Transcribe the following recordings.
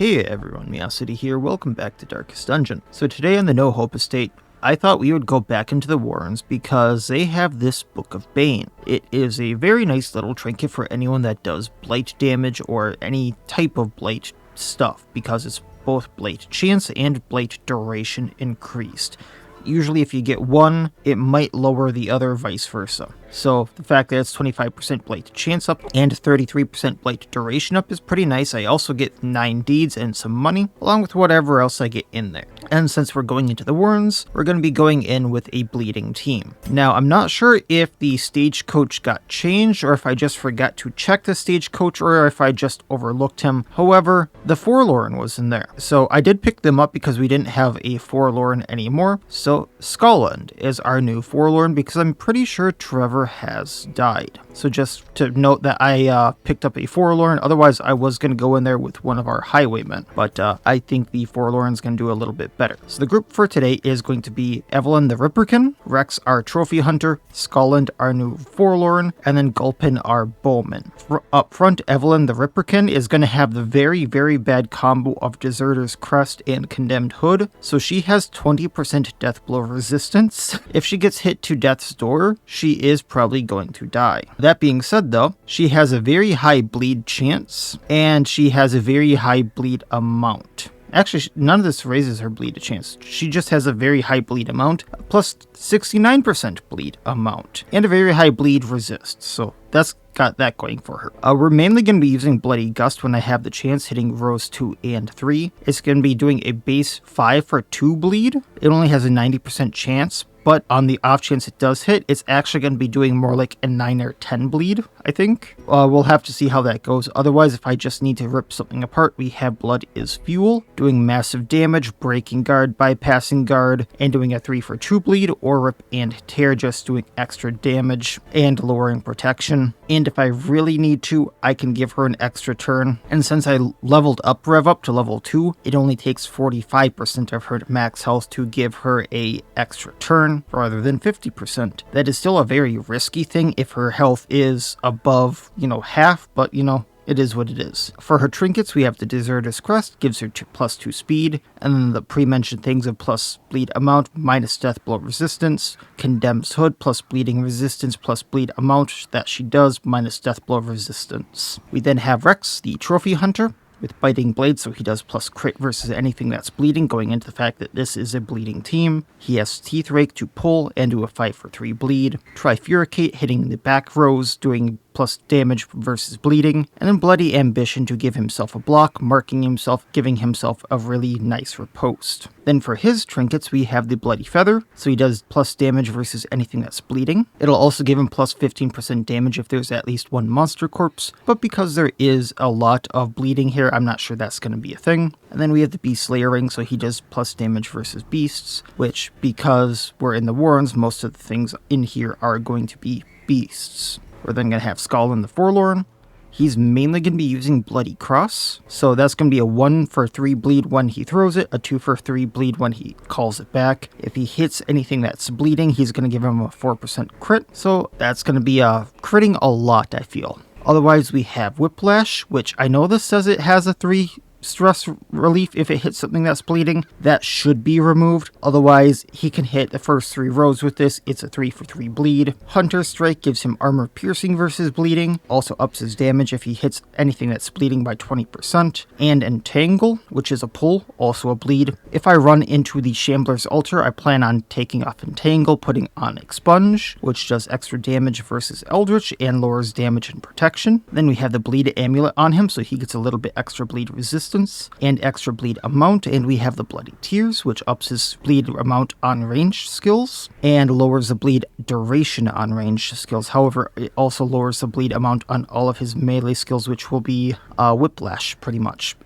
Hey everyone, Miacidae here, welcome back to Darkest Dungeon. So today on the No Hope Estate, I thought we would go back into the Warrens because they have this Book of Bane. It is a very nice little trinket for anyone that does blight damage or any type of blight stuff, because it's both blight chance and blight duration increased. Usually if you get one, it might lower the other, vice versa. So the fact that it's 25% blight chance up and 33% blight duration up is pretty nice. I also get 9 deeds and some money, along with whatever else I get in there. And since we're going into the Warrens, we're going to be going in with a bleeding team. Now, I'm not sure if the stagecoach got changed, or if I just forgot to check the stagecoach, or if I just overlooked him. However, the Forlorn was in there. So I did pick them up because we didn't have a Forlorn anymore. So Scotland is our new Forlorn, because I'm pretty sure Trevor has died. So just to note that I picked up a Forlorn, otherwise I was going to go in there with one of our highwaymen, but I think the Forlorn's going to do a little bit better. So the group for today is going to be Evelyn the Ripperkin, Rex our Trophy Hunter, Scotland our new Forlorn, and then Gulpin our Bowman. Up front, Evelyn the Ripperkin is going to have the very, very bad combo of Deserter's Crest and Condemned Hood, so she has 20% death blow resistance. If she gets hit to death's door, she is probably going to die. That being said though, she has a very high bleed chance, and she has a very high bleed amount. Actually, none of this raises her bleed chance. She just has a very high bleed amount, plus 69% bleed amount, and a very high bleed resist, so that's got that going for her. We're mainly going to be using Bloody Gust when I have the chance, hitting rows 2 and 3. It's going to be doing a base 5 for 2 bleed. It only has a 90% chance, but on the off chance it does hit, it's actually going to be doing more like a 9 or 10 bleed, I think. We'll have to see how that goes. Otherwise, if I just need to rip something apart, we have Blood is Fuel, doing massive damage, breaking guard, bypassing guard, and doing a 3 for 2 bleed, or Rip and Tear, just doing extra damage and lowering protection. And if I really need to, I can give her an extra turn. And since I leveled up Rev up to level 2, it only takes 45% of her max health to give her a extra turn, rather than 50%. That is still a very risky thing if her health is above, half, but it is what it is. For her trinkets, we have the Deserter's Crest, gives her plus 2 speed, and then the pre-mentioned things of plus bleed amount, minus death blow resistance, Condemned Hood, plus bleeding resistance, plus bleed amount that she does, minus death blow resistance. We then have Rex, the Trophy Hunter, with Biting Blade, so he does plus crit versus anything that's bleeding, going into the fact that this is a bleeding team. He has Teeth Rake to pull and do a 5 for 3 bleed. Trifuricate, hitting the back rows, doing plus damage versus bleeding, and then Bloody Ambition to give himself a block, marking himself, giving himself a really nice riposte. Then for his trinkets, we have the Bloody Feather, so he does plus damage versus anything that's bleeding. It'll also give him plus 15% damage if there's at least one monster corpse, but because there is a lot of bleeding here, I'm not sure that's going to be a thing. And then we have the Beast Slayer Ring, so he does plus damage versus beasts, which, because we're in the Warrens, most of the things in here are going to be beasts. We're then going to have Scotland the Forlorn. He's mainly going to be using Bloody Cross, so that's going to be a 1 for 3 bleed when he throws it, a 2 for 3 bleed when he calls it back. If he hits anything that's bleeding, he's going to give him a 4% crit, so that's going to be critting a lot, I feel. Otherwise, we have Whiplash, which I know this says it has a 3 stress relief if it hits something that's bleeding. That should be removed. Otherwise, he can hit the first 3 rows with this. It's a 3 for 3 bleed. Hunter Strike gives him armor piercing versus bleeding. Also ups his damage if he hits anything that's bleeding by 20%. And Entangle, which is a pull, also a bleed. If I run into the Shambler's Altar, I plan on taking off Entangle, putting on Expunge, which does extra damage versus Eldritch and lowers damage and protection. Then we have the Bleed Amulet on him, so he gets a little bit extra bleed resistance and extra bleed amount, and we have the Bloody Tears, which ups his bleed amount on ranged skills and lowers the bleed duration on ranged skills. However, it also lowers the bleed amount on all of his melee skills, which will be Whiplash, pretty much.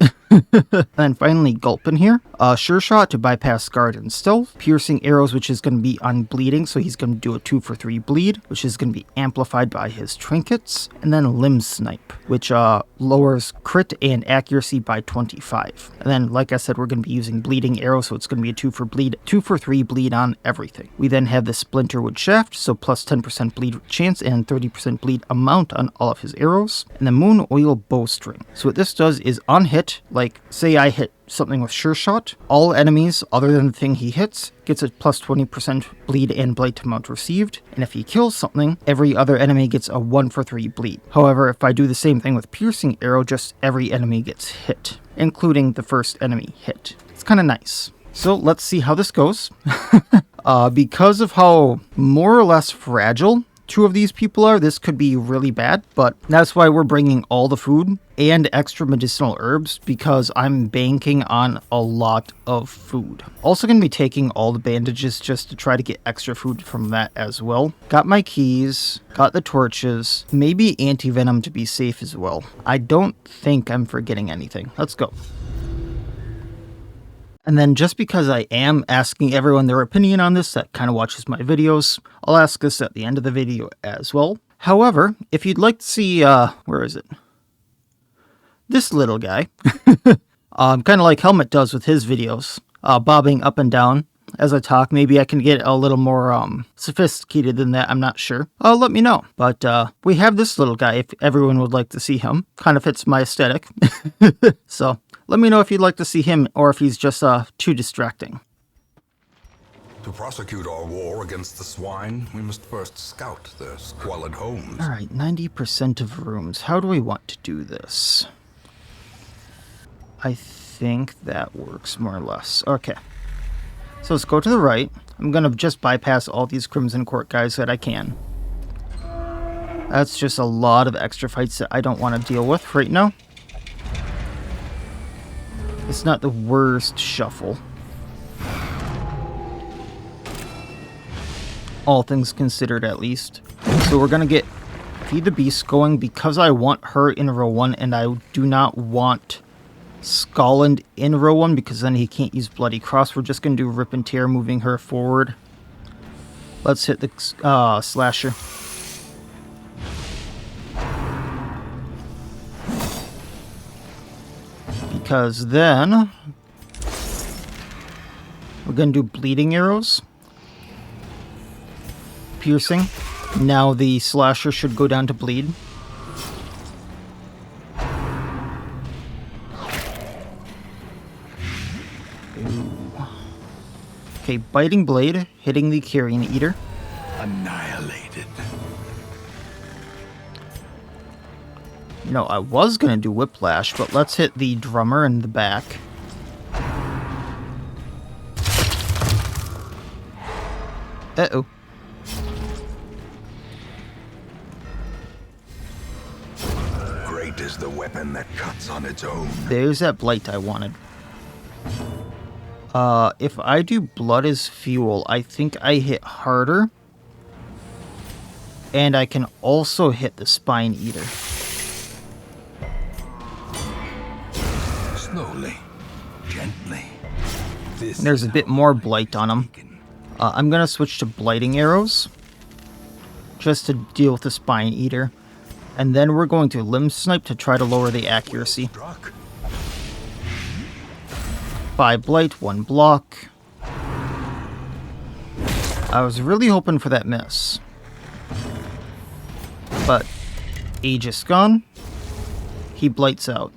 Then finally, Gulpin here. Sure Shot to bypass guard and stealth. Piercing Arrows, which is going to be on bleeding, so he's going to do a 2 for 3 bleed, which is going to be amplified by his trinkets. And then Limb Snipe, which lowers crit and accuracy by 25. And then, like I said, we're going to be using Bleeding Arrow, so it's going to be a 2 for 3 bleed on everything. We then have the Splinterwood Shaft, so plus 10% bleed chance and 30% bleed amount on all of his arrows. And the Moon Oil Bowstring. So what this does is on hit, Like, say I hit something with Sure Shot, all enemies other than the thing he hits gets a plus 20% bleed and blight amount received, and if he kills something, every other enemy gets a 1 for 3 bleed. However, if I do the same thing with Piercing Arrow, just every enemy gets hit, including the first enemy hit. It's kind of nice. So let's see how this goes. Because of how more or less fragile 2 of these people are, this could be really bad, but that's why we're bringing all the food and extra medicinal herbs, because I'm banking on a lot of food. Also going to be taking all the bandages just to try to get extra food from that as well. Got my keys, got the torches, maybe anti-venom to be safe as well. I don't think I'm forgetting anything. Let's go. And then just because I am asking everyone their opinion on this that kind of watches my videos, I'll ask this at the end of the video as well. However, if you'd like to see, where is it? This little guy, kind of like Helmet does with his videos, bobbing up and down as I talk. Maybe I can get a little more sophisticated than that, I'm not sure. Let me know. But we have this little guy, if everyone would like to see him. Kind of fits my aesthetic. So let me know if you'd like to see him or if he's just too distracting. To prosecute our war against the Swine, we must first scout their squalid homes. Alright, 90% of rooms. How do we want to do this? I think that works more or less. Okay. So let's go to the right. I'm going to just bypass all these Crimson Court guys that I can. That's just a lot of extra fights that I don't want to deal with right now. It's not the worst shuffle. All things considered, at least. So we're going to get Feed the Beast going because I want her in row 1 and I do not want Scotland in row 1 because then he can't use Bloody Cross. We're just going to do Rip and Tear, moving her forward. Let's hit the Slasher. Because then we're going to do Bleeding Arrows. Piercing. Now the Slasher should go down to bleed. Ooh. Okay, Biting Blade, hitting the Carrion Eater. Annihilated. You know, I was going to do Whiplash, but let's hit the Drummer in the back. Uh-oh. Great is the weapon that cuts on its own. There's that Blight I wanted. If I do Blood as Fuel, I think I hit harder. And I can also hit the Spine Eater. Slowly, gently. There's a bit more Blight on him. I'm going to switch to Blighting Arrows. Just to deal with the Spine Eater. And then we're going to Limb Snipe to try to lower the accuracy. 5 Blight, 1 block. I was really hoping for that miss. But Aegis gone. He Blights out.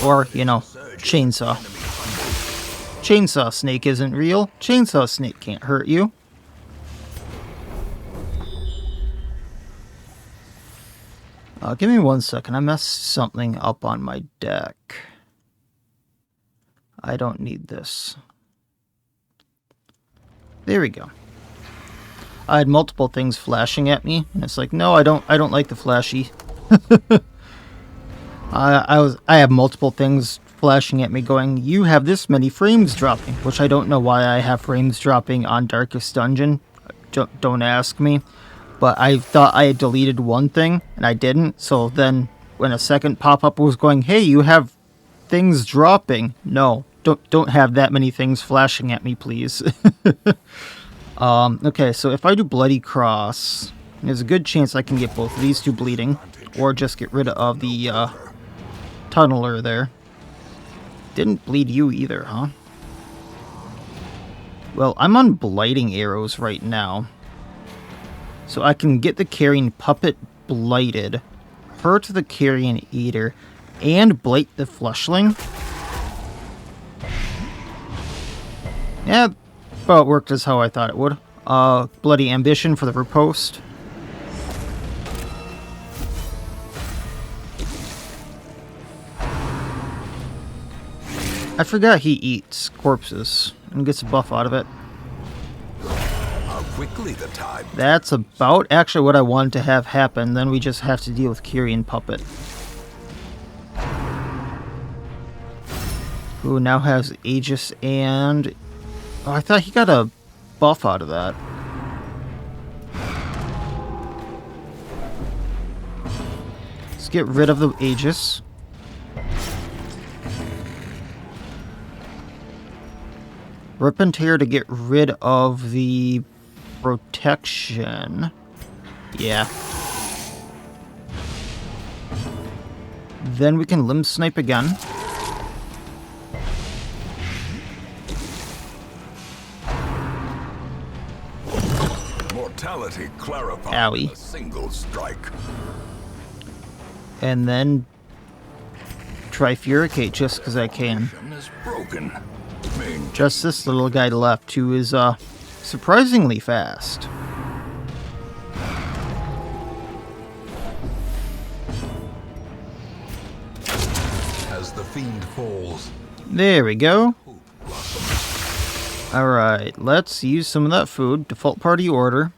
Or, you know, Chainsaw. Chainsaw Snake isn't real. Chainsaw Snake can't hurt you. Give me 1 second. I messed something up on my deck. I don't need this. There we go. I had multiple things flashing at me, and it's like, no, I don't like the flashy. I have multiple things flashing at me going, you have this many frames dropping, which I don't know why I have frames dropping on Darkest Dungeon. Don't ask me. But I thought I had deleted one thing, and I didn't. So then when a second pop-up was going, hey, you have things dropping. No, don't have that many things flashing at me, please. Okay, so if I do Bloody Cross, there's a good chance I can get both of these two bleeding, or just get rid of the tunneler there. Didn't bleed you either, huh? Well, I'm on Blighting Arrows right now. So I can get the Carrion Puppet blighted, hurt the Carrion Eater and blight the Fleshling. Yeah, about worked as how I thought it would. Bloody Ambition for the riposte. I forgot he eats corpses and gets a buff out of it. How quickly the tide. That's about actually what I wanted to have happen. Then we just have to deal with Carrion Puppet, who now has Aegis and... Oh, I thought he got a buff out of that. Let's get rid of the Aegis. Rip and Tear to get rid of the protection. Yeah. Then we can limb snipe again. Mortality clarified. Owie. A single strike. And then Trifuricate just because I can. Is broken. Just this little guy left who is surprisingly fast. As the fiend falls. There we go. Alright, let's use some of that food. Default party order.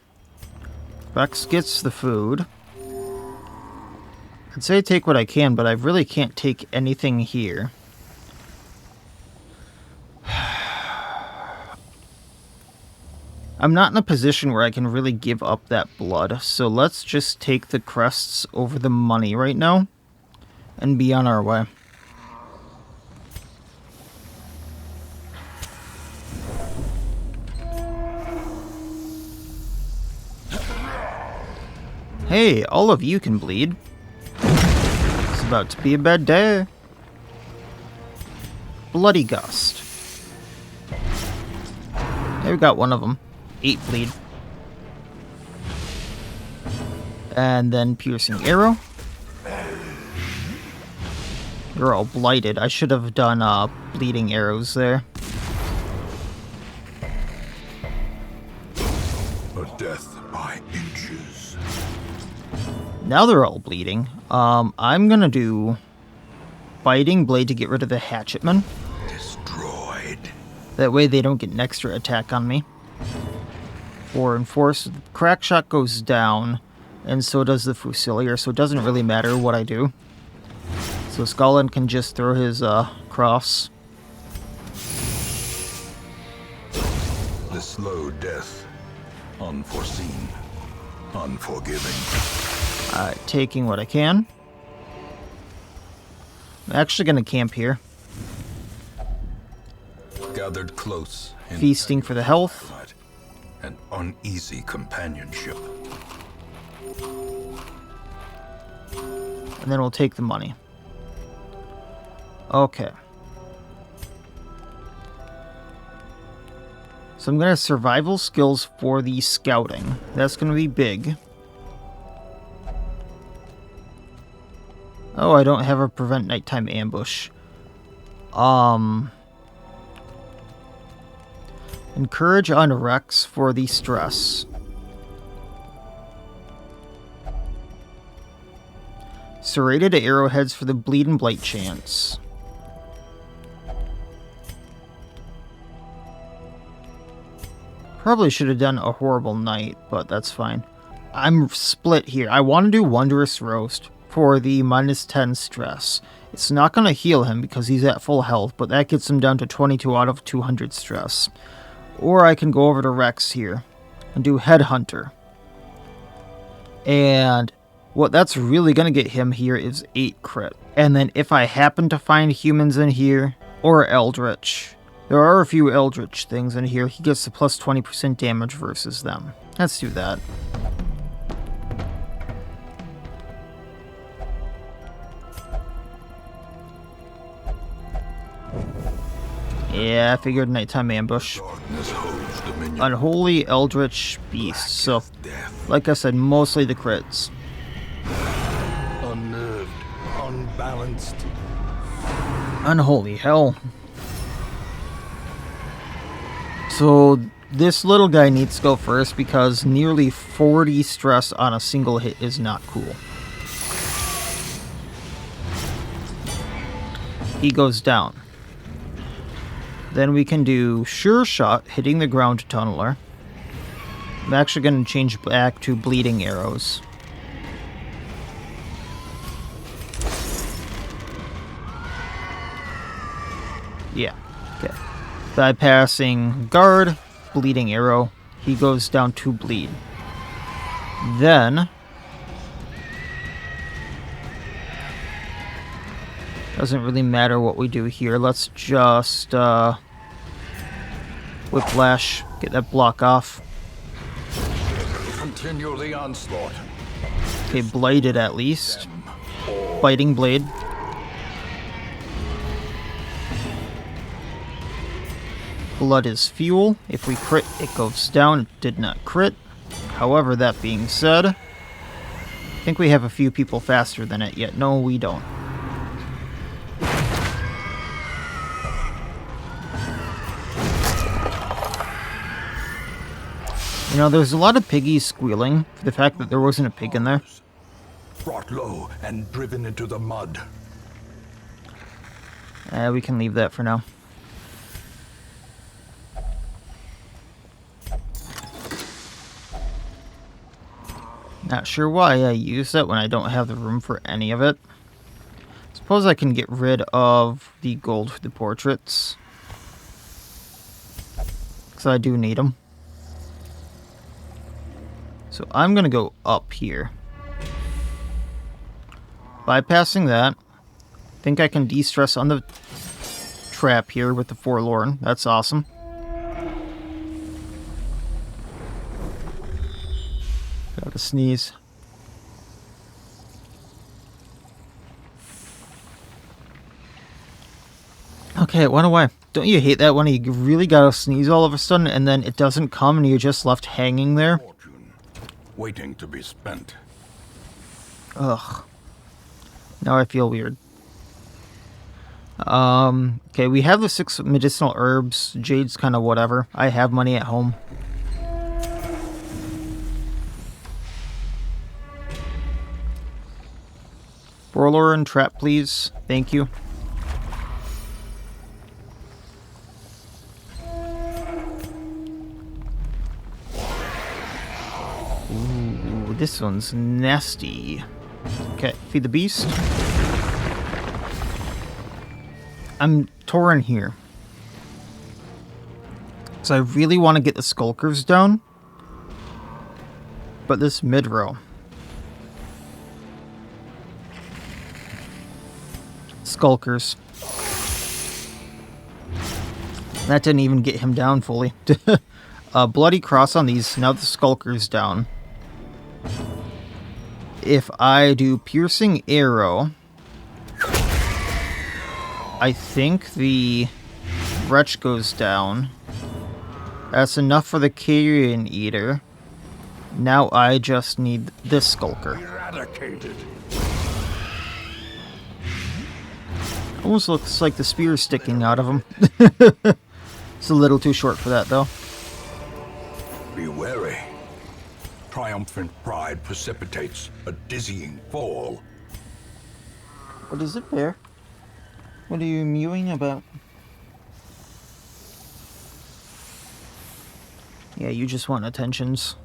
Rex gets the food. I'd say take what I can, but I really can't take anything here. I'm not in a position where I can really give up that blood, so let's just take the crests over the money right now and be on our way. Hey, all of you can bleed. It's about to be a bad day. Bloody Gust. There we got one of them. 8 bleed. And then Piercing Arrow. You're all blighted. I should have done bleeding arrows there. A death by inches. Now they're all bleeding. I'm gonna do Biting Blade to get rid of the Hatchetman. Destroyed. That way they don't get an extra attack on me. Or Enforce. Crackshot goes down, and so does the Fusilier, so it doesn't really matter what I do. So Skullin can just throw his cross. The slow death. Unforeseen. Unforgiving. Alright, taking what I can. I'm actually going to camp here. Gathered close. Feasting for the health. An uneasy companionship. And then we'll take the money. Okay. So I'm going to survival skills for the scouting. That's going to be big. Oh, I don't have a prevent nighttime ambush. Encourage on Rex for the stress. Serrated arrowheads for the bleed and blight chance. Probably should have done a horrible night, but that's fine. I'm split here. I want to do Wondrous Roast for the -10 stress. It's not going to heal him because he's at full health, but that gets him down to 22 out of 200 stress. Or I can go over to Rex here and do Headhunter. And what that's really going to get him here is 8 crit. And then if I happen to find humans in here, or Eldritch, there are a few Eldritch things in here, he gets the plus 20% damage versus them. Let's do that. Yeah, I figured nighttime ambush. Unholy Eldritch Beast. So, like I said, mostly the crits. Unnerving. unbalanced. Unholy hell. So this little guy needs to go first because nearly 40 stress on a single hit is not cool. He goes down. Then we can do Sure Shot, hitting the ground tunneler. I'm actually going to change back to Bleeding Arrows. Yeah, okay. Bypassing Guard, Bleeding Arrow. He goes down to bleed. Then doesn't really matter what we do here. Let's just Whiplash, get that block off. Continue the onslaught. Okay, Blighted at least. Biting Blade. Blood is fuel. If we crit, it goes down. It did not crit. However, that being said, I think we have a few people faster than it yet. No, we don't. You know, there's a lot of piggies squealing for the fact that there wasn't a pig in there. Brought low and driven into the mud. We can leave that for now. Not sure why I use that when I don't have the room for any of it. Suppose I can get rid of the gold for the portraits. Because I do need them. So I'm going to go up here. Bypassing that. I think I can de-stress on the trap here with the Forlorn. That's awesome. Got to sneeze. Okay, it went away. Don't you hate that when you really gotta sneeze all of a sudden and then it doesn't come and you're just left hanging there? Fortune, waiting to be spent. Ugh. Now I feel weird. Okay, we have the 6 medicinal herbs. Jade's kind of whatever. I have money at home. Forlorn trap, please. Thank you. Ooh, this one's nasty. Okay, feed the beast. I'm torn here. So I really want to get the Skulkers down. But this mid-row. Skulkers. That didn't even get him down fully. Bloody cross on these. Now the Skulker's down. If I do piercing arrow, I think the wretch goes down. That's enough for the Carrion Eater. Now I just need this Skulker. Eradicated. Almost looks like the spear sticking out of him. It's a little too short for that, though. Be wary. Triumphant pride precipitates a dizzying fall. What is it, Bear? What are you mewing about? Yeah, you just want attentions.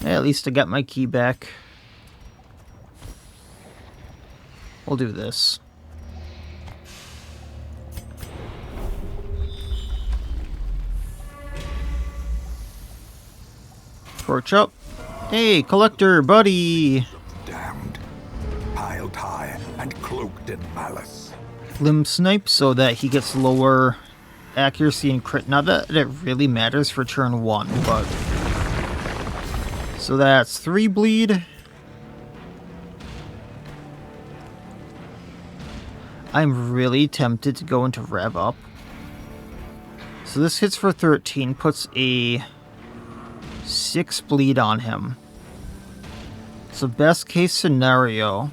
Yeah, at least I got my key back. We'll do this. Torch up. Hey, collector, buddy! Damned, piled high and cloaked in malice. Limb snipe so that he gets lower accuracy and crit. Not that it really matters for turn 1, but... So that's 3 bleed. I'm really tempted to go into rev up. So this hits for 13, puts a 6 bleed on him. So best case scenario,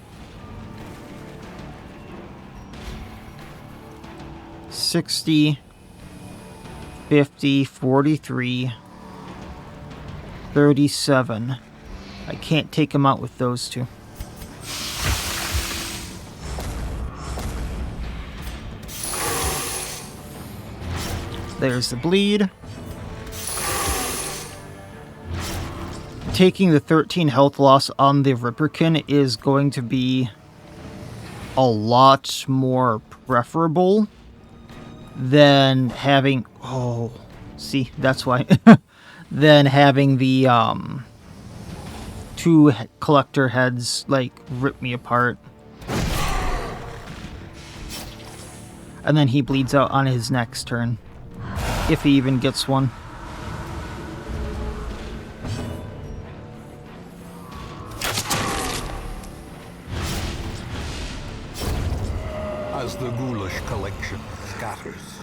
60, 50, 43, 37. I can't take him out with those two. There's the bleed. Taking the 13 health loss on the Ripperkin is going to be a lot more preferable than having... Oh, see, that's why. Than having the two collector heads, like, rip me apart. And then he bleeds out on his next turn. If he even gets one. As the ghoulish collection scatters,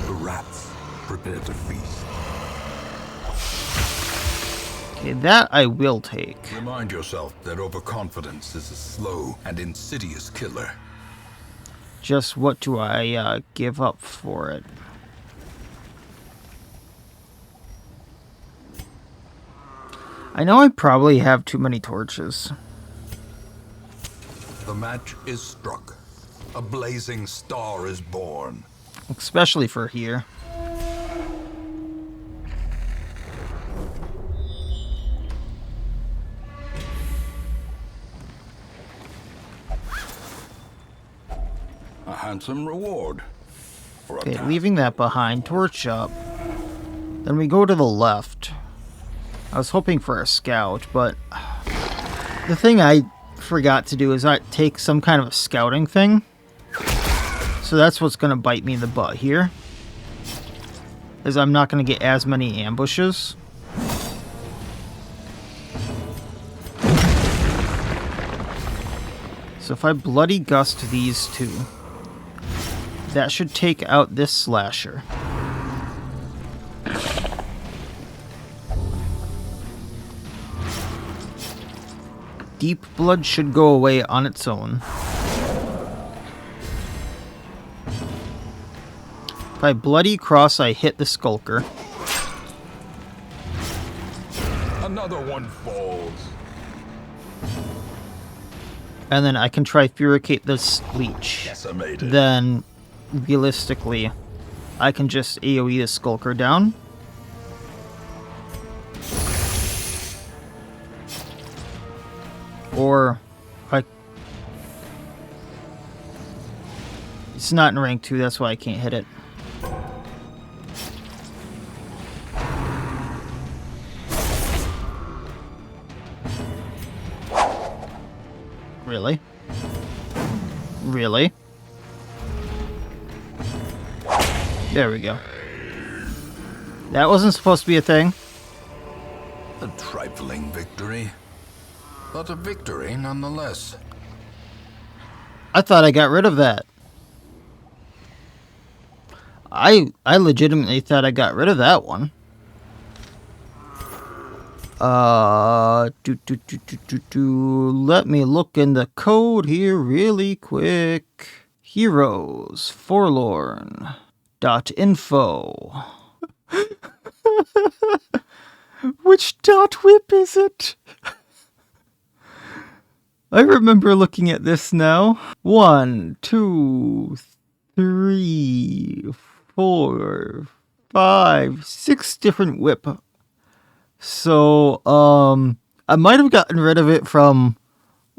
the rats prepare to feast. Okay, that I will take. Remind yourself that overconfidence is a slow and insidious killer. Just what do I give up for it? I know I probably have too many torches. The match is struck. A blazing star is born. Especially for here. A handsome reward. For a Okay, task. leaving that behind. Torch up. Then we go to the left. I was hoping for a scout, but the thing I forgot to do is I take some kind of a scouting thing. So that's what's going to bite me in the butt here. Is I'm not going to get as many ambushes. So if I bloody gust these two, that should take out this slasher. Deep blood should go away on its own. If I bloody cross, I hit the Skulker. Another one falls. And then I can try Furicate this Leech. Decimated. Then, realistically, I can just AoE the Skulker down. Or, it's not in rank 2, that's why I can't hit it. Really? Really? There we go. That wasn't supposed to be a thing. A trifling victory. But a victory nonetheless. I thought I got rid of that. I legitimately thought I got rid of that one. Let me look in the code here really quick. Heroes, Forlorn, .info. Which .whip is it? I remember looking at this now. 1, 2, 3, 4, 5, 6 different whip. So, I might have gotten rid of it from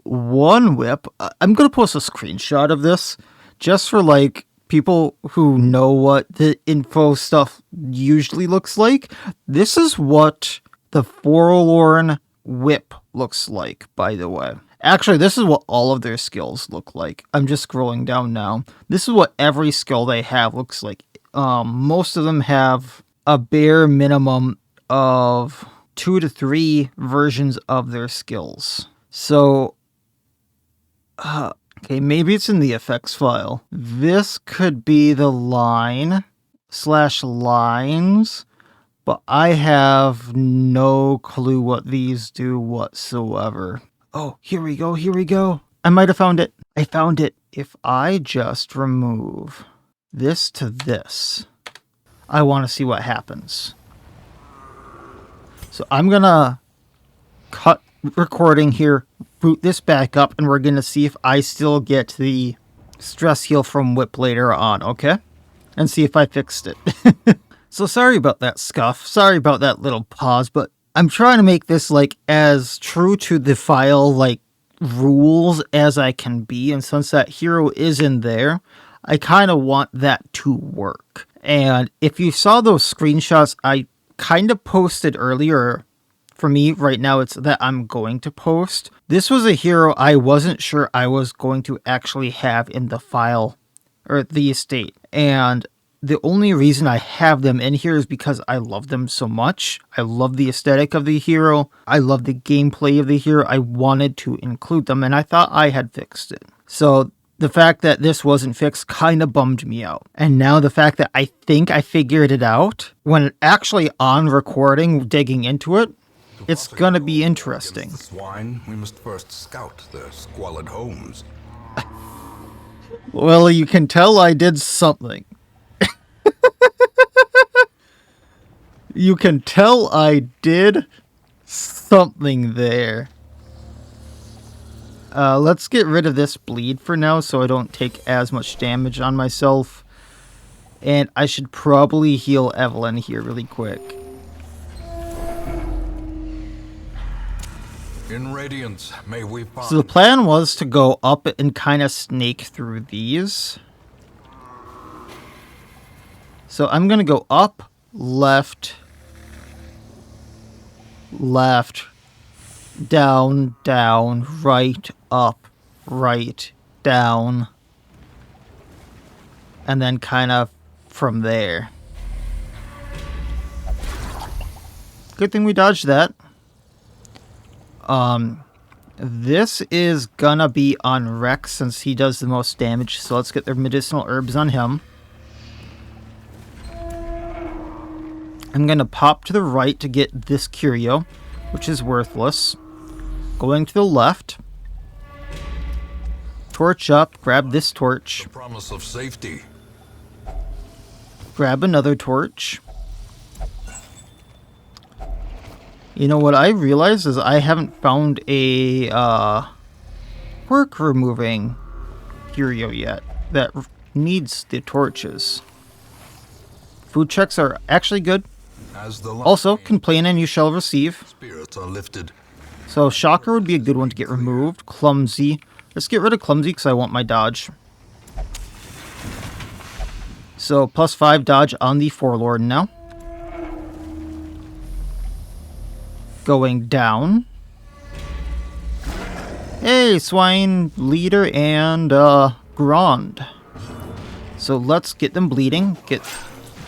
one whip. I'm gonna post a screenshot of this just for like people who know what the info stuff usually looks like. This is what the Forlorn whip looks like, by the way. Actually, this is what all of their skills look like. I'm just scrolling down now. This is what every skill they have looks like. Most of them have a bare minimum of 2 to 3 versions of their skills. So, okay, maybe it's in the effects file. This could be the line / lines, but I have no clue what these do whatsoever. Oh, here we go, here we go. I might have found it. I found it. If I just remove this to this, I want to see what happens. So I'm going to cut recording here, boot this back up, and we're going to see if I still get the stress heal from Whip later on, okay? And see if I fixed it. So sorry about that scuff. Sorry about that little pause, but I'm trying to make this like as true to the file like rules as I can be, and since that hero is in there, I kind of want that to work. And if you saw those screenshots I kind of posted earlier, for me right now it's that I'm going to post. This was a hero I wasn't sure I was going to actually have in the file or the estate, and the only reason I have them in here is because I love them so much. I love the aesthetic of the hero. I love the gameplay of the hero. I wanted to include them, and I thought I had fixed it. So the fact that this wasn't fixed kind of bummed me out. And now the fact that I think I figured it out, when actually on recording, digging into it, it's going to be interesting. The swine, we must first scout their squalid homes. Well, you can tell I did something. You can tell I did something there. Let's get rid of this bleed for now so I don't take as much damage on myself. And I should probably heal Evelyn here really quick. In Radiance, may we find... So the plan was to go up and kind of snake through these. So I'm going to go up, left, left, down, down, right, up, right, down. And then kind of from there. Good thing we dodged that. This is gonna be on Rex since he does the most damage, so let's get the medicinal herbs on him. I'm gonna pop to the right to get this curio, which is worthless. Going to the left. Torch up, grab this torch. The promise of safety. Grab another torch. You know what I realized is I haven't found a work removing curio yet that needs the torches. Food checks are actually good. As the Also, complain and you shall receive. spirits are lifted. So Shocker would be a good one to get removed. Clumsy. Let's get rid of Clumsy because I want my dodge. So +5 dodge on the Forlorn now. Going down. Hey, Swine leader and Grand. So let's get them bleeding. Get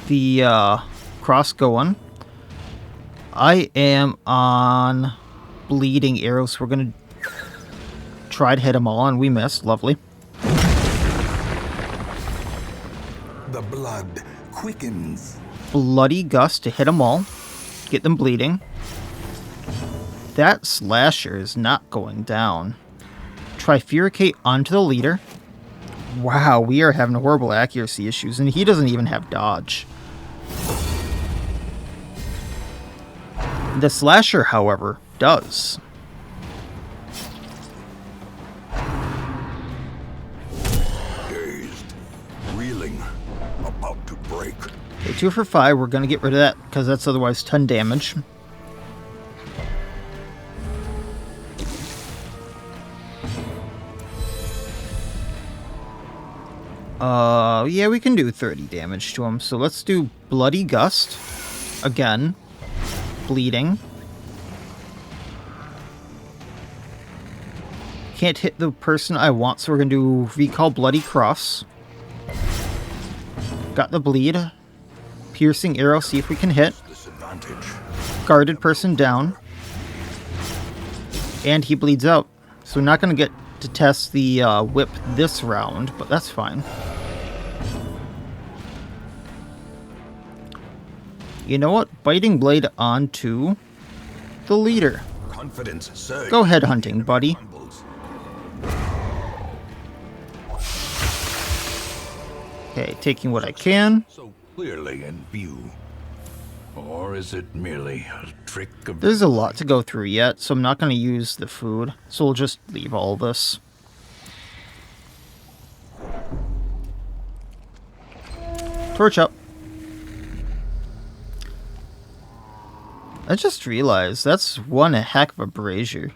the cross going. I am on bleeding arrows. So we're going to try to hit them all, and we missed. Lovely. The blood quickens. Bloody Gust to hit them all. Get them bleeding. That slasher is not going down. Trifuricate onto the leader. Wow, we are having horrible accuracy issues, and he doesn't even have dodge. The slasher, however, does. Dazed, reeling, about to break. Okay, 2 for 5. We're going to get rid of that because that's otherwise 10 damage. Yeah, we can do 30 damage to him. So let's do Bloody Gust. Again. Bleeding. Can't hit the person I want, so we're going to do Recall Bloody Cross. Got the bleed. Piercing Arrow, see if we can hit. Disadvantage. Guarded person down. And he bleeds out. So we're not going to get to test the whip this round, but that's fine. You know what? Biting Blade onto the leader. confidence surged. Go head hunting, buddy. Okay, taking what I can. So clearly in view. Or is it merely a trick of... There's a lot to go through yet, so I'm not going to use the food. So we'll just leave all this. Torch up. I just realized that's one heck of a brazier.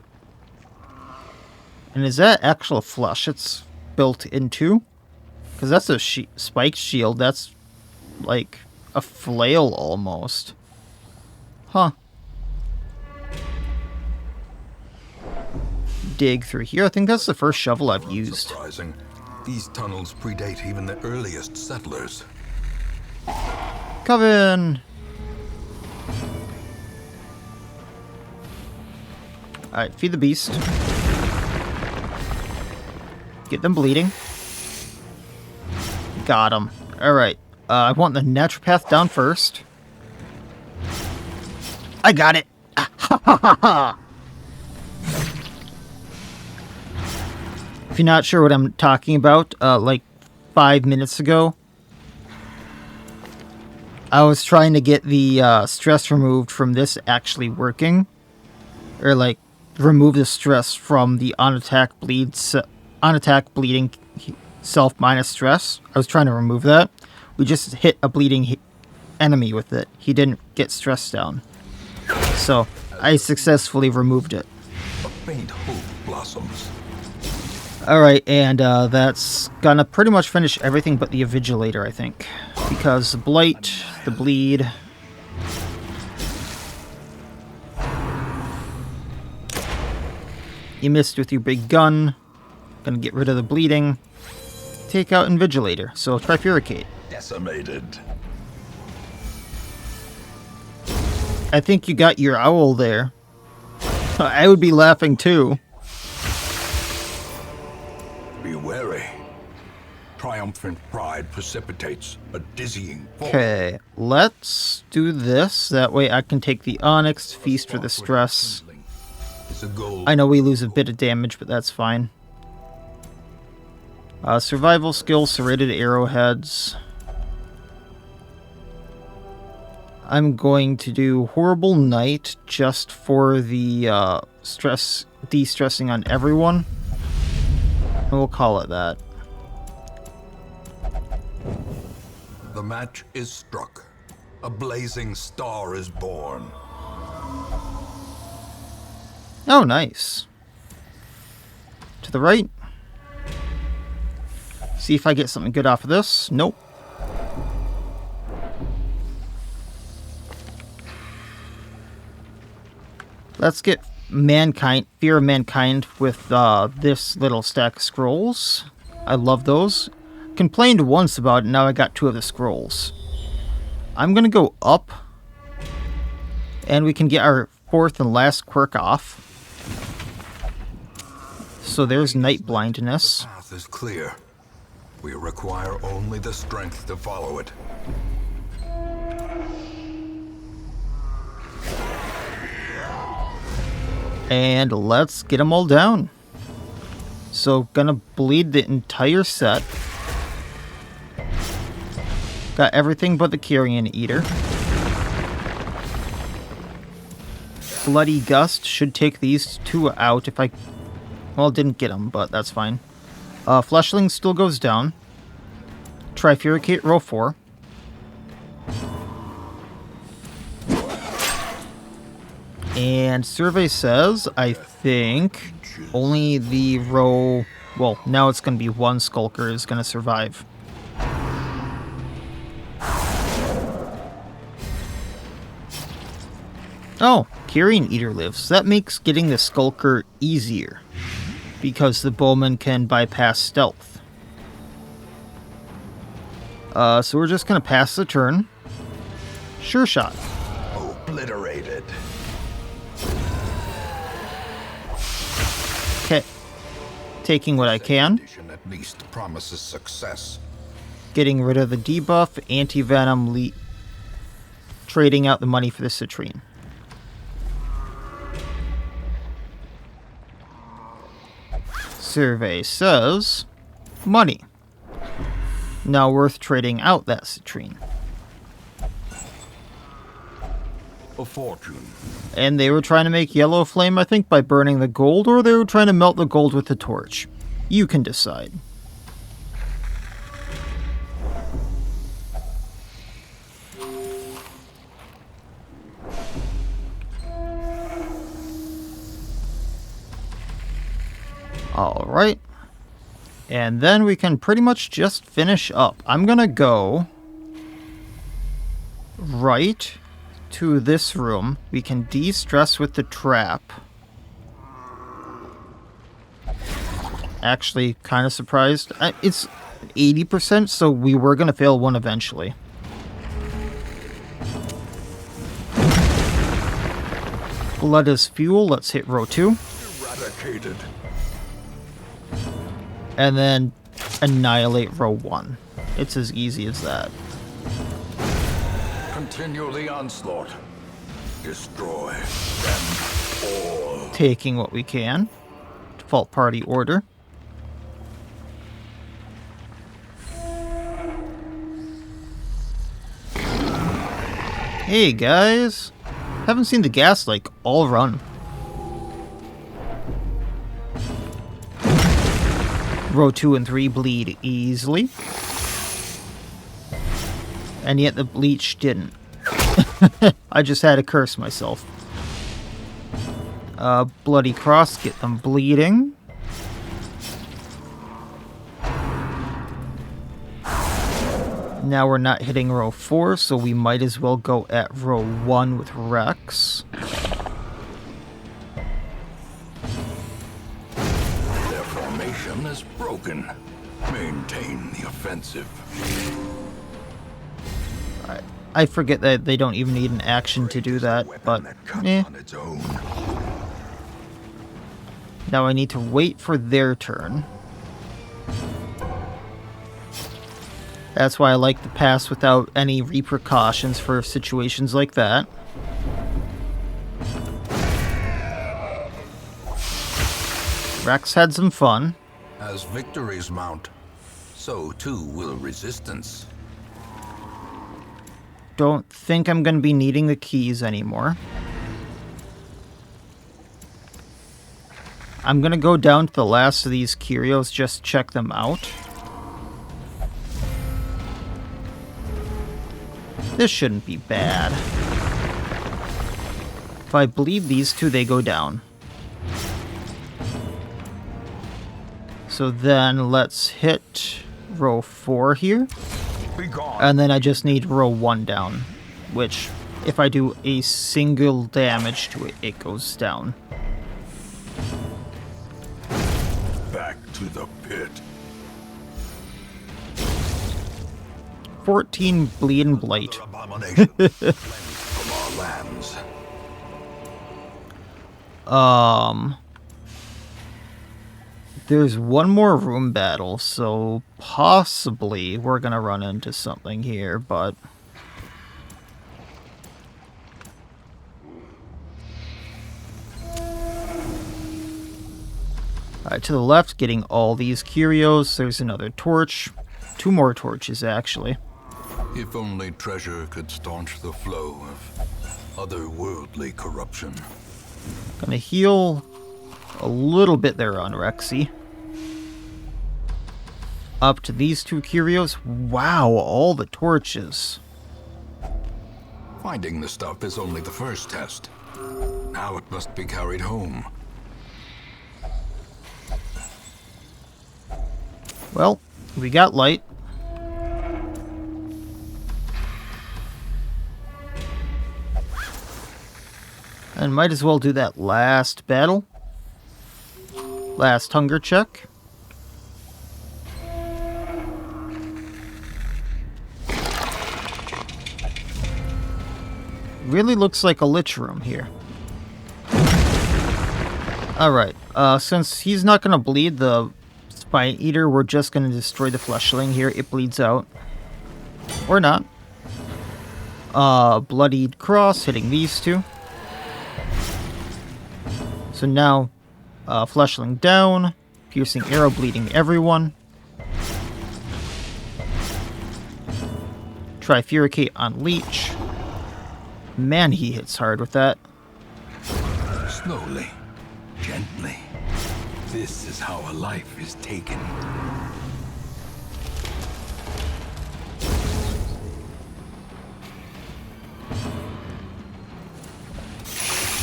And is that actual flesh it's built into? Because that's a spiked shield. That's like a flail almost. Huh. Dig through here. I think that's the first shovel I've used. Surprising. These tunnels predate even the earliest settlers. Coven! Alright, feed the beast. Get them bleeding. Got him. Alright, I want the Naturopath down first. I got it! Ah, ha ha ha ha! If you're not sure what I'm talking about, like 5 minutes ago, I was trying to get the stress removed from this actually working. Or like, remove the stress from the on-attack bleeding self minus stress. I was trying to remove that. We just hit a bleeding enemy with it. He didn't get stressed down. So, I successfully removed it. A faint hope blossoms. Alright, and that's gonna pretty much finish everything but the Invigilator, I think. Because the Blight, the Bleed... You missed with your big gun. Gonna get rid of the bleeding. Take out Invigilator, so Trifuricate. Decimated. I think you got your owl there. I would be laughing too. Be wary. Triumphant pride precipitates a dizzying fall. Okay, let's do this. That way I can take the Onyx, feast for the stress. It's a goal. I know we lose a bit of damage, but that's fine. Survival skill, serrated arrowheads. I'm going to do Horrible Night just for the de-stressing on everyone. And we'll call it that. The match is struck. A blazing star is born. Oh, nice. To the right. See if I get something good off of this. Nope. Let's get Mankind, Fear of Mankind with this little stack of scrolls. I love those. Complained once about it, now I got 2 of the scrolls. I'm gonna go up. And we can get our 4th and last quirk off. So there's Night Blindness. The path is clear. We require only the strength to follow it. And let's get them all down. So, gonna bleed the entire set. Got everything but the Carrion Eater. Bloody Gust should take these 2 out if I... Well, didn't get them, but that's fine. Fleshling still goes down. Trifuricate row 4. And survey says, I think, only the row... Well, now it's going to be 1 Skulker is going to survive. Oh, Carrion Eater lives. That makes getting the Skulker easier. Because the Bowman can bypass stealth. So we're just going to pass the turn. Sure shot. Obliterated. Okay. Taking what I can. At least promises success. Getting rid of the debuff, anti-venom, trading out the money for the citrine. survey says money. Now worth trading out that citrine. A fortune. And they were trying to make yellow flame, I think, by burning the gold, or they were trying to melt the gold with the torch. You can decide. Alright. And then we can pretty much just finish up. I'm gonna go right to this room. We can de-stress with the trap. Actually, kind of surprised. It's 80%, so we were gonna fail one eventually. Blood is fuel. Let's hit row 2. Eradicated. And then annihilate row 1. It's as easy as that. Continue the onslaught. Destroy them all. Taking what we can. Default party order. Hey guys! Haven't seen the Ghast like all run. Row 2 and 3 bleed easily. And yet the Leech didn't. I just had to curse myself. Bloody Cross, get them bleeding. Now we're not hitting row 4, so we might as well go at row 1 with Rex. Their formation is broken. Maintain the offensive. I forget that they don't even need an action to do that, but eh. On its own. Now I need to wait for their turn. That's why I like to pass without any repercussions for situations like that. Rex had some fun. As victories mount, so too will resistance. Don't think I'm going to be needing the keys anymore. I'm going to go down to the last of these curios, just check them out. This shouldn't be bad. If I bleed these two, they go down. So then let's hit row 4 here. And then I just need row 1 down, which if I do a single damage to it, it goes down. Back to the pit. 14 bleed and blight. Abomination from our lands. There's one more room battle, so possibly we're gonna run into something here, but alright, to the left, getting all these curios. There's another torch. 2 more torches, actually. If only treasure could staunch the flow of otherworldly corruption. Gonna heal a little bit there on Rexy. Up to these 2 curios. Wow, all the torches. Finding the stuff is only the first test. Now it must be carried home. Well, we got light. And might as well do that last battle. Last hunger check. Really looks like a lich room here. Alright, since he's not going to bleed the Spine Eater, we're just going to destroy the Fleshling here. It bleeds out. Or not. Bloodied Cross hitting these 2. So now, Fleshling down. Piercing arrow bleeding everyone. Trifuricate on Leech. Man, he hits hard with that. Slowly, gently. This is how a life is taken.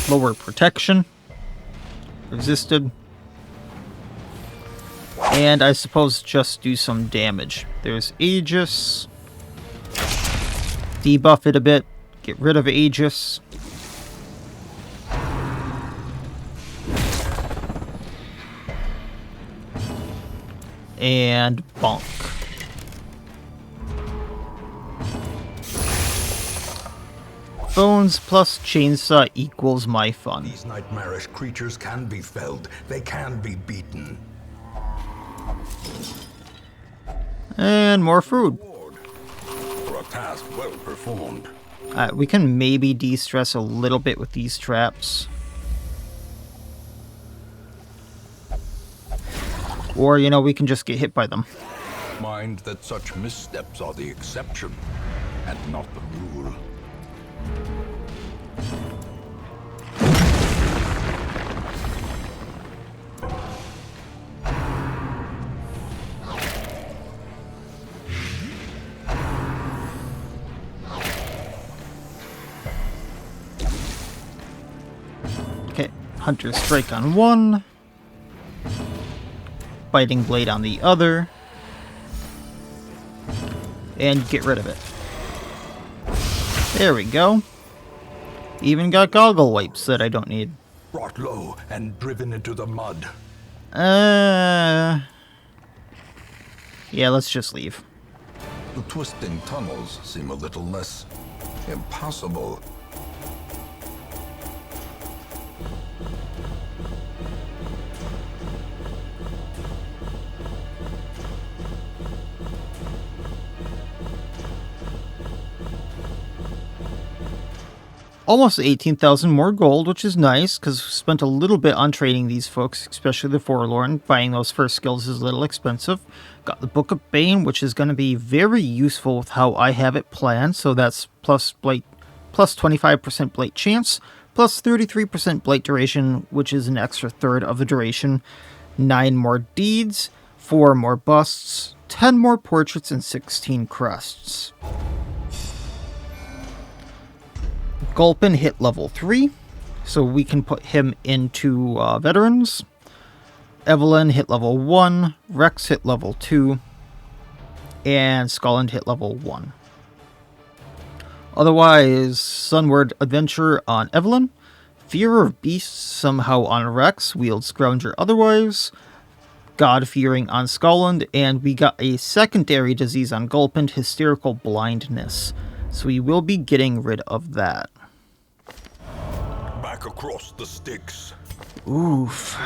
Lower protection. Resisted. And I suppose just do some damage. There's Aegis. Debuff it a bit. Get rid of Aegis. And bonk. Bones plus chainsaw equals my fun. These nightmarish creatures can be felled. They can be beaten. And more food. For a task well performed. We can maybe de-stress a little bit with these traps. Or, you know, we can just get hit by them. Mind that such missteps are the exception, and not the rule. Okay, Hunter's Strike on one. Biting Blade on the other. And get rid of it. There we go. Even got goggle wipes that I don't need. Brought low and driven into the mud. Yeah, let's just leave. The twisting tunnels seem a little less impossible. Almost 18,000 more gold, which is nice, because we spent a little bit on training these folks, especially the Forlorn. Buying those first skills is a little expensive. Got the Book of Bane, which is going to be very useful with how I have it planned. So that's plus 25% blight chance, plus 33% blight duration, which is an extra third of the duration. 9 more deeds, 4 more busts, 10 more portraits, and 16 crests. Gulpin hit level 3, so we can put him into veterans. Evelyn hit level 1, Rex hit level 2, and Skulland hit level 1. Otherwise, Sunward Adventure on Evelyn, Fear of Beasts somehow on Rex, Wield Scrounger otherwise, God-Fearing on Skulland, and we got a secondary disease on Gulpin, Hysterical Blindness. So we will be getting rid of that. Back across the sticks. Oof.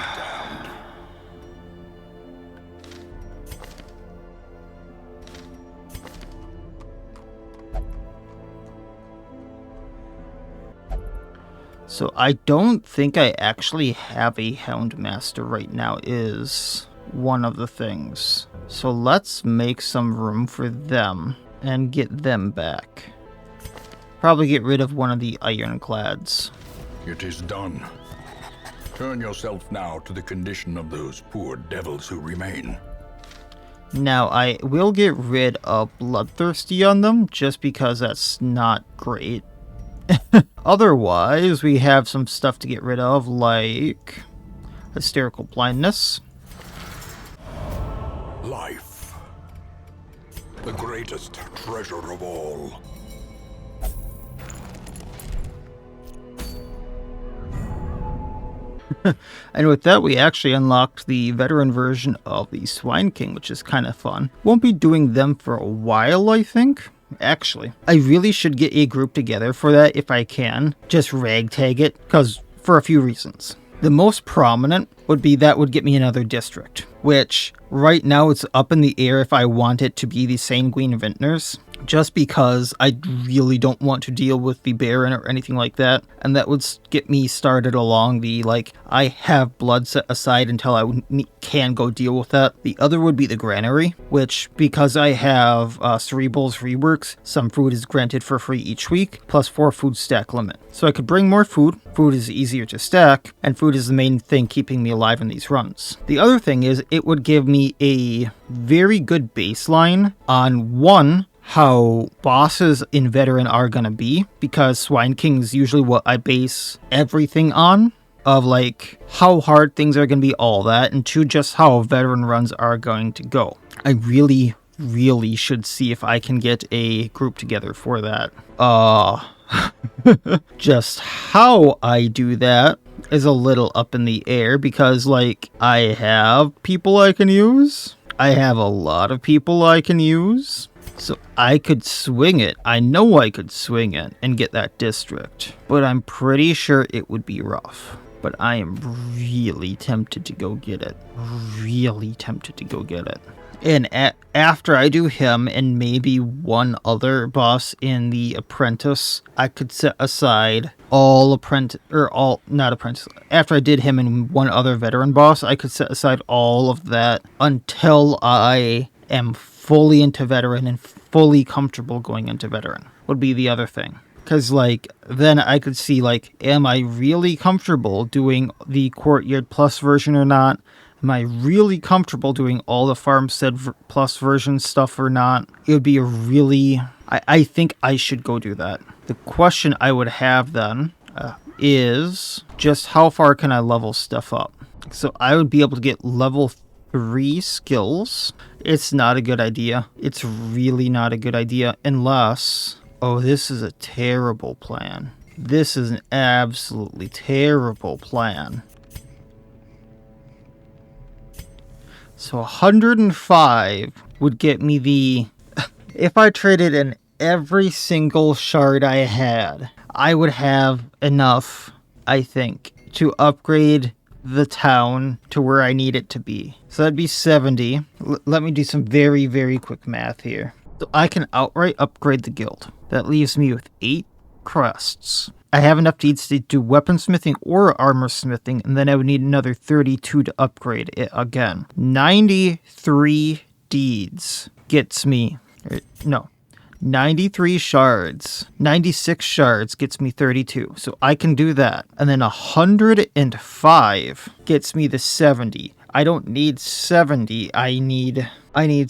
So I don't think I actually have a Houndmaster right now is one of the things. So let's make some room for them and get them back. Probably get rid of one of the Ironclads. It is done. Turn yourself now to the condition of those poor devils who remain. Now, I will get rid of Bloodthirsty on them, just because that's not great. Otherwise, we have some stuff to get rid of, like Hysterical Blindness. Life. The greatest treasure of all. And with that, we actually unlocked the veteran version of the Swine King, which is kind of fun. Won't be doing them for a while, I think. Actually, I really should get a group together for that if I can. Just ragtag it, because for a few reasons. The most prominent would be that would get me another district, which right now it's up in the air if I want it to be the Sanguine Vintners. just because I really don't want to deal with the Baron or anything like that, and that would get me started along the, like, I have blood set aside until I can go deal with that. The other would be the Granary, which, because I have Cerebral's reworks, some food is granted for free each week, plus 4 food stack limit. So I could bring more food, food is easier to stack, and food is the main thing keeping me alive in these runs. The other thing is, it would give me a very good baseline on, one, how bosses in Veteran are gonna be, because Swine King is usually what I base everything on, of like how hard things are gonna be, all that, and 2, just how Veteran runs are going to go. I really should see if I can get a group together for that. Just how I do that is a little up in the air, because like I have people I can use. I have a lot of people I can use. So I could swing it. I know I could swing it and get that district. But I'm pretty sure it would be rough. But I am really tempted to go get it. Really tempted to go get it. And after I do him and maybe one other boss in the Apprentice, I could set aside after I did him and one other Veteran boss, I could set aside all of that until I am fully into Veteran and fully comfortable going into Veteran, would be the other thing. Because, like, then I could see, like, am I really comfortable doing the Courtyard Plus version or not? Am I really comfortable doing all the Farmstead Plus version stuff or not? It would be a really... I think I should go do that. The question I would have then is just how far can I level stuff up? So I would be able to get level 3 skills. It's not a good idea. It's really not a good idea unless... Oh, this is a terrible plan. This is an absolutely terrible plan. So 105 would get me the... If I traded in every single shard I had, I would have enough, I think, to upgrade the town to where I need it to be. So that'd be 70. Let me do some very quick math here. So I can outright upgrade the guild. That leaves me with 8 crests. I have enough deeds to do weaponsmithing or armor smithing, and then I would need another 32 to upgrade it again. 93 deeds gets me... No. 93 shards. 96 shards gets me 32. So I can do that. And then 105 gets me the 70. I don't need 70. I need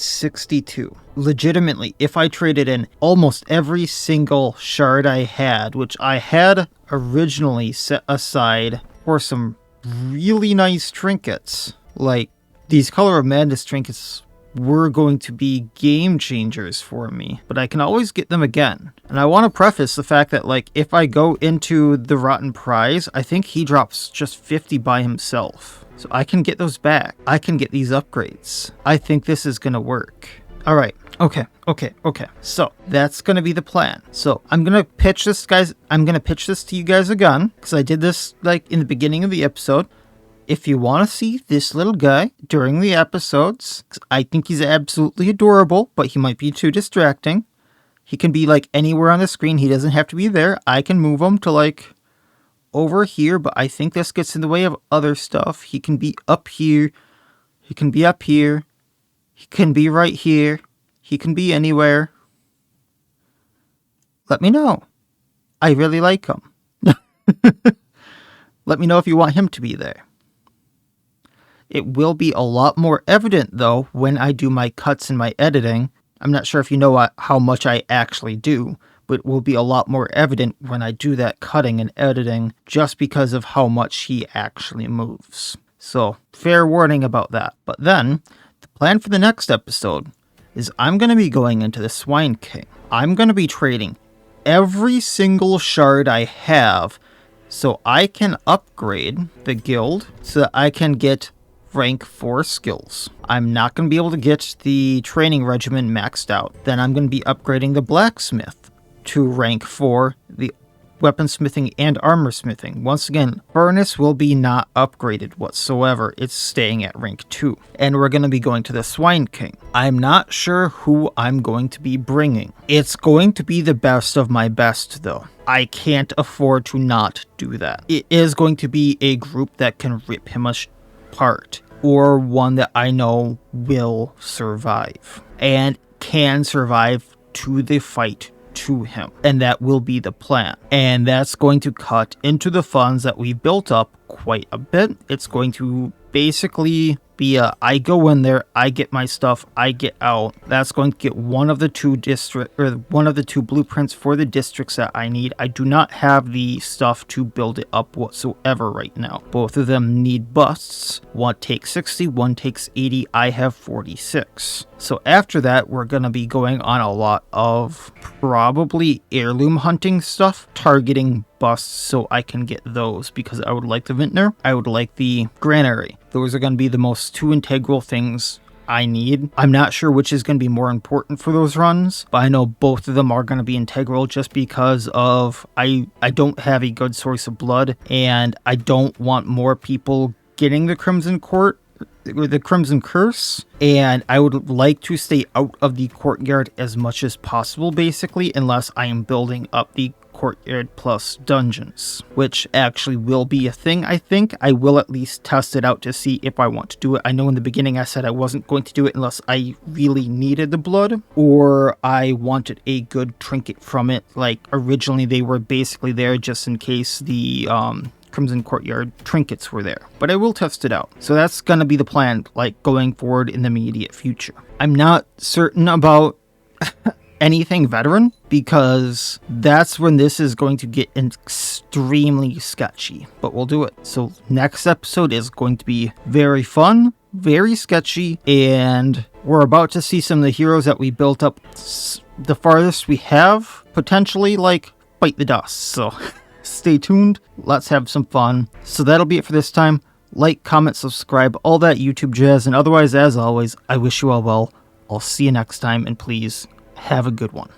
62. Legitimately, if I traded in almost every single shard I had, which I had originally set aside for some really nice trinkets, like these Color of Madness trinkets were going to be game changers for me, but I can always get them again. And I want to preface the fact that, like, if I go into the Rotten Prize, I think he drops just 50 by himself. So I can get those back. I can get these upgrades. I think this is going to work. All right. Okay. So that's going to be the plan. So I'm going to pitch this, guys. I'm going to pitch this to you guys again, because I did this, like, in the beginning of the episode. If you want to see this little guy during the episodes, I think he's absolutely adorable, but he might be too distracting. He can be, like, anywhere on the screen. He doesn't have to be there. I can move him to, like, over here, but I think this gets in the way of other stuff. He can be up here. He can be up here. He can be right here. He can be anywhere. Let me know. I really like him. Let me know if you want him to be there. It will be a lot more evident, though, when I do my cuts and my editing. I'm not sure if you know how much I actually do, but it will be a lot more evident when I do that cutting and editing, just because of how much he actually moves. So, fair warning about that. But then, the plan for the next episode is I'm going to be going into the Swine King. I'm going to be trading every single shard I have so I can upgrade the guild so that I can get rank 4 skills. I'm not going to be able to get the training regimen maxed out. Then I'm going to be upgrading the blacksmith to rank 4, the weaponsmithing and armor smithing. Once again, furnace will be not upgraded whatsoever. It's staying at rank 2. And we're going to be going to the Swine King. I'm not sure who I'm going to be bringing. It's going to be the best of my best though. I can't afford to not do that. It is going to be a group that can rip him apart, or one that I know will survive and can survive to the fight to him, and that will be the plan. And that's going to cut into the funds that we've built up quite a bit. It's going to basically be I go in there, I get my stuff, I get out. That's going to get one of the two blueprints for the districts that I need. I do not have the stuff to build it up whatsoever right now. Both of them need busts. One takes 60, one takes 80. I have 46. So after that, we're going to be going on a lot of probably heirloom hunting stuff, targeting busts so I can get those, because I would like the Vintner, I would like the Granary. Those are going to be the most two integral things I need. I'm not sure which is going to be more important for those runs, but I know both of them are going to be integral just because of I don't have a good source of blood, and I don't want more people getting the Crimson Court or the Crimson Curse, and I would like to stay out of the courtyard as much as possible, basically, unless I am building up the courtyard plus dungeons, which actually will be a thing. I think I will at least test it out to see if I want to do it. I know in the beginning I said I wasn't going to do it unless I really needed the blood or I wanted a good trinket from it. Like originally they were basically there just in case the Crimson Courtyard trinkets were there, but I will test it out. So that's going to be the plan, like going forward in the immediate future. I'm not certain about anything veteran, because that's when this is going to get extremely sketchy, but we'll do it. So next episode is going to be very fun, very sketchy, and we're about to see some of the heroes that we built up the farthest we have, potentially, like, fight the dust. So stay tuned, let's have some fun. So that'll be it for this time. Like, comment, subscribe, all that YouTube jazz, and otherwise, as always, I wish you all well. I'll see you next time, and please have a good one.